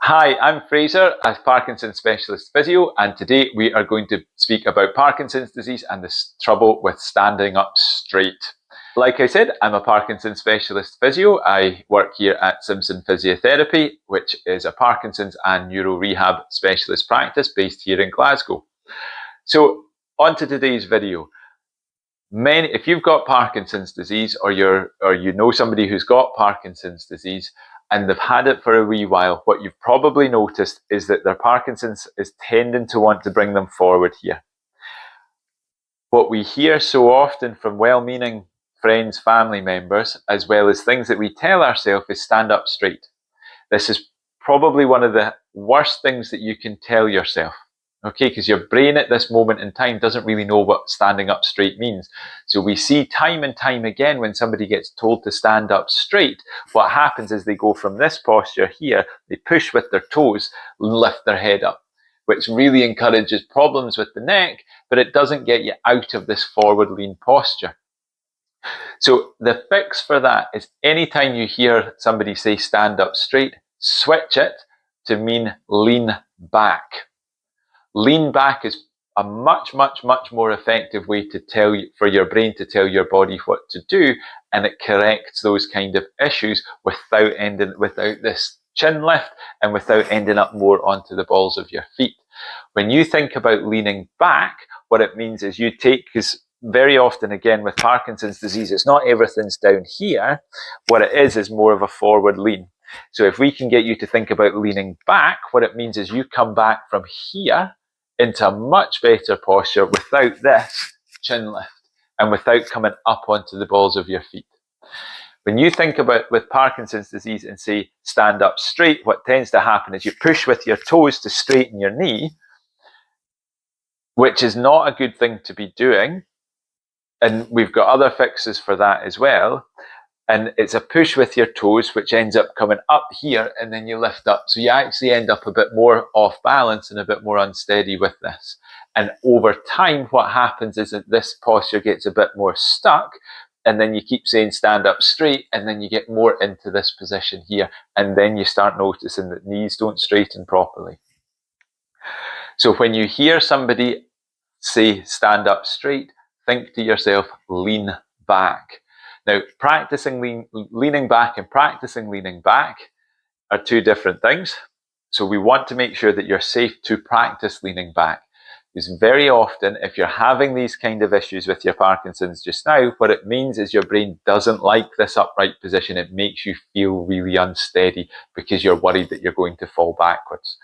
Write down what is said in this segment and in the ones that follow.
Hi, I'm Fraser, a Parkinson's specialist physio, and today we are going to speak about Parkinson's disease and the trouble with standing up straight. Like I said, I'm a Parkinson's specialist physio. I work here at Simpson Physiotherapy, which is a Parkinson's and neuro rehab specialist practice based here in Glasgow. So, on to today's video. If you've got Parkinson's disease or you know somebody who's got Parkinson's disease and they've had it for a wee while, what you've probably noticed is that their Parkinson's is tending to want to bring them forward here. What we hear so often from well-meaning friends, family members, as well as things that we tell ourselves, is stand up straight. This is probably one of the worst things that you can tell yourself. Okay, because your brain at this moment in time doesn't really know what standing up straight means. So we see time and time again when somebody gets told to stand up straight, what happens is they go from this posture here, they push with their toes, lift their head up, which really encourages problems with the neck, but it doesn't get you out of this forward lean posture. So the fix for that is anytime you hear somebody say stand up straight, switch it to mean lean back. Lean back is a much more effective way to for your brain to tell your body what to do, and it corrects those kind of issues without this chin lift and without ending up more onto the balls of your feet. When you think about leaning back, what it means is you take, because very often again with Parkinson's disease, it's not everything's down here. What it is more of a forward lean. So if we can get you to think about leaning back, what it means is you come back from here into a much better posture without this chin lift and without coming up onto the balls of your feet. When you think about with Parkinson's disease and say stand up straight, what tends to happen is you push with your toes to straighten your knee, which is not a good thing to be doing. And we've got other fixes for that as well. And it's a push with your toes, which ends up coming up here, and then you lift up. So you actually end up a bit more off balance and a bit more unsteady with this. And over time, what happens is that this posture gets a bit more stuck, and then you keep saying stand up straight, and then you get more into this position here, and then you start noticing that knees don't straighten properly. So when you hear somebody say stand up straight, think to yourself, lean back. Now, practicing leaning back and practicing leaning back are two different things. So we want to make sure that you're safe to practice leaning back. Because very often, if you're having these kind of issues with your Parkinson's just now, what it means is your brain doesn't like this upright position. It makes you feel really unsteady because you're worried that you're going to fall backwards.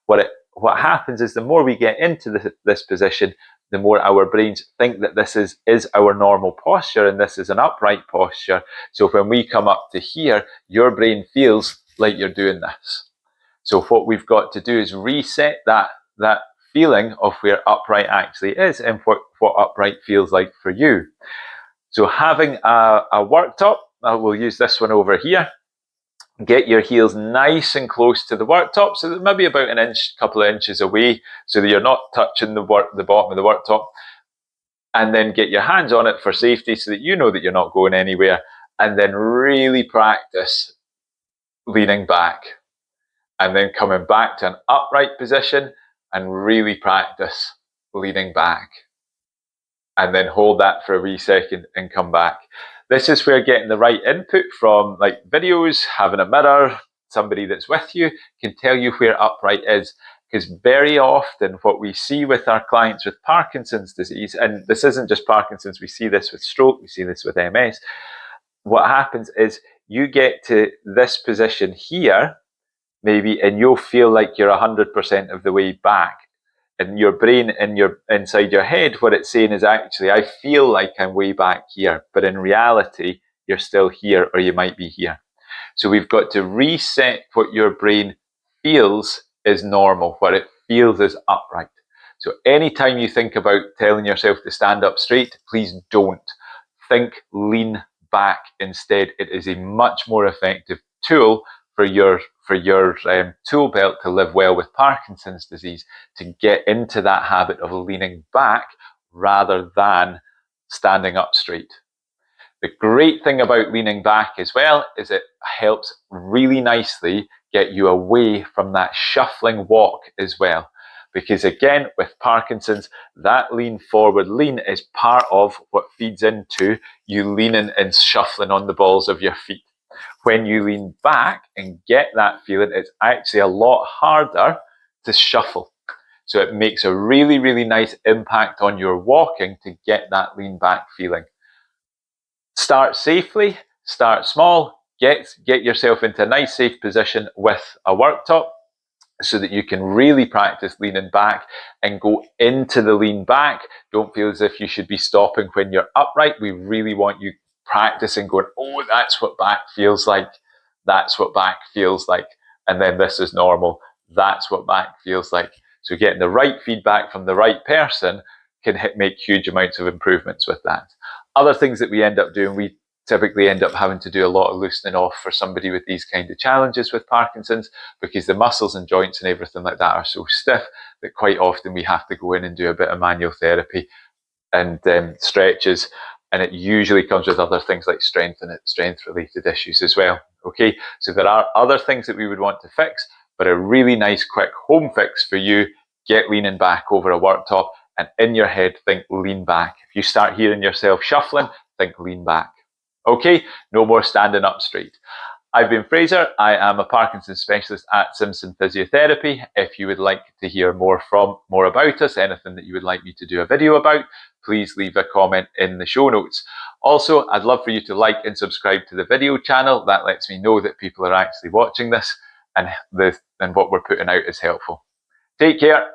What happens is the more we get into this position, the more our brains think that this is our normal posture and this is an upright posture. So when we come up to here, your brain feels like you're doing this. So what we've got to do is reset that feeling of where upright actually is and what upright feels like for you. So having a worktop, we'll use this one over here. Get your heels nice and close to the worktop, so that maybe about an inch, couple of inches away, so that you're not touching the bottom of the worktop. And then get your hands on it for safety, so that you know that you're not going anywhere. And then really practice leaning back, and then coming back to an upright position, and really practice leaning back. And then hold that for a wee second and come back. This is where getting the right input from, like videos, having a mirror, somebody that's with you can tell you where upright is. Because very often what we see with our clients with Parkinson's disease, and this isn't just Parkinson's, we see this with stroke, we see this with MS, what happens is you get to this position here, maybe, and you'll feel like you're 100% of the way back. And your brain inside your head, what it's saying is actually, I feel like I'm way back here, but in reality, you're still here, or you might be here. So we've got to reset what your brain feels is normal, what it feels is upright. So anytime you think about telling yourself to stand up straight, please don't. Think lean back instead. It is a much more effective tool for your tool belt to live well with Parkinson's disease, to get into that habit of leaning back rather than standing up straight. The great thing about leaning back as well is it helps really nicely get you away from that shuffling walk as well. Because again, with Parkinson's, that lean forward lean is part of what feeds into you leaning and shuffling on the balls of your feet. When you lean back and get that feeling, it's actually a lot harder to shuffle. So it makes a really, really nice impact on your walking to get that lean back feeling. Start safely, start small, get yourself into a nice safe position with a worktop so that you can really practice leaning back and go into the lean back. Don't feel as if you should be stopping when you're upright. We really want you practicing going, oh, that's what back feels like. That's what back feels like. And then this is normal. That's what back feels like. So getting the right feedback from the right person can make huge amounts of improvements with that. Other things that we end up doing, we typically end up having to do a lot of loosening off for somebody with these kind of challenges with Parkinson's, because the muscles and joints and everything like that are so stiff that quite often we have to go in and do a bit of manual therapy and stretches, and it usually comes with other things like strength related issues as well. Okay, so there are other things that we would want to fix, but a really nice quick home fix for you: get leaning back over a worktop, and in your head think lean back. If you start hearing yourself shuffling, think lean back. Okay, no more standing up straight. I've been Fraser. I am a Parkinson's specialist at Simpson Physiotherapy. If you would like to hear more about us, anything that you would like me to do a video about, please leave a comment in the show notes. Also, I'd love for you to like and subscribe to the video channel. That lets me know that people are actually watching this and what we're putting out is helpful. Take care.